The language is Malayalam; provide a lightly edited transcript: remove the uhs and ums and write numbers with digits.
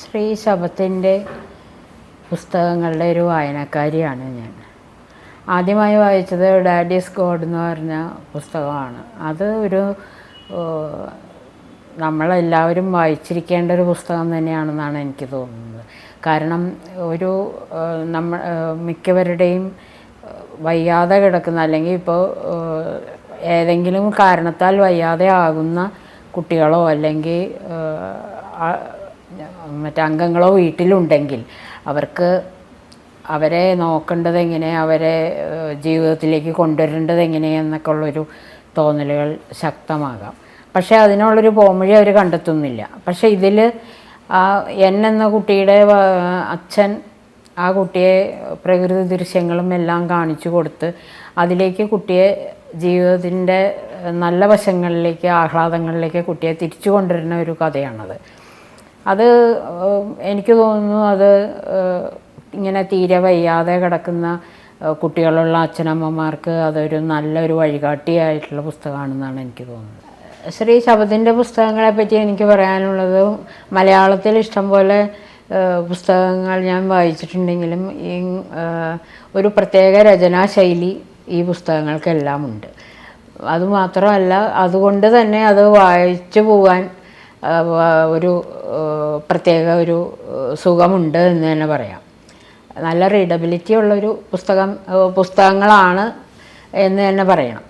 ശ്രീ ശബത്തിൻ്റെ പുസ്തകങ്ങളുടെ ഒരു വായനക്കാരിയാണ് ഞാൻ. ആദ്യമായി വായിച്ചത് ഡാഡീസ് ഗോഡ് എന്ന് പറഞ്ഞ പുസ്തകമാണ്. അത് ഒരു നമ്മളെല്ലാവരും വായിച്ചിരിക്കേണ്ട ഒരു പുസ്തകം തന്നെയാണെന്നാണ് എനിക്ക് തോന്നുന്നത്. കാരണം ഒരു മിക്കവരുടെയും വയ്യാതെ കിടക്കുന്ന, അല്ലെങ്കിൽ ഇപ്പോൾ ഏതെങ്കിലും കാരണത്താൽ വയ്യാതെ ആകുന്ന കുട്ടികളോ അല്ലെങ്കിൽ മറ്റംഗങ്ങളോ വീട്ടിലുണ്ടെങ്കിൽ അവരെ നോക്കേണ്ടത് എങ്ങനെ, അവരെ ജീവിതത്തിലേക്ക് കൊണ്ടുവരേണ്ടത് എങ്ങനെയെന്നൊക്കെ ഉള്ളൊരു തോന്നലുകൾ ശക്തമാകാം. പക്ഷേ അതിനുള്ളൊരു പോംവഴി അവർ കണ്ടെത്തുന്നില്ല. പക്ഷേ ഇതിൽ എന്ന കുട്ടിയുടെ അച്ഛൻ ആ കുട്ടിയെ പ്രകൃതി ദൃശ്യങ്ങളും എല്ലാം കാണിച്ചു കൊടുത്ത് അതിലേക്ക് കുട്ടിയെ ജീവിതത്തിൻ്റെ നല്ല വശങ്ങളിലേക്ക്, ആഹ്ലാദങ്ങളിലേക്ക് കുട്ടിയെ തിരിച്ചു കൊണ്ടുവരുന്ന ഒരു കഥയാണത്. അത് എനിക്ക് തോന്നുന്നു അത് ഇങ്ങനെ തീരെ വയ്യാതെ കിടക്കുന്ന കുട്ടികളുള്ള അച്ഛനമ്മമാർക്ക് അതൊരു നല്ലൊരു വഴികാട്ടിയായിട്ടുള്ള പുസ്തകമാണെന്നാണ് എനിക്ക് തോന്നുന്നത്. ശ്രീ ശബത്തിൻ്റെ പുസ്തകങ്ങളെപ്പറ്റി എനിക്ക് പറയാനുള്ളത്, മലയാളത്തിൽ ഇഷ്ടംപോലെ പുസ്തകങ്ങൾ ഞാൻ വായിച്ചിട്ടുണ്ടെങ്കിലും ഒരു പ്രത്യേക രചനാശൈലി ഈ പുസ്തകങ്ങൾക്കെല്ലാം ഉണ്ട്. അതുമാത്രമല്ല, അതുകൊണ്ട് തന്നെ അത് വായിച്ചു പോകാൻ ഒരു പ്രത്യേക ഒരു സുഖമുണ്ട് എന്ന് തന്നെ പറയാം. നല്ല റീഡബിലിറ്റി ഉള്ളൊരു പുസ്തകങ്ങളാണ് എന്ന് തന്നെ പറയണം.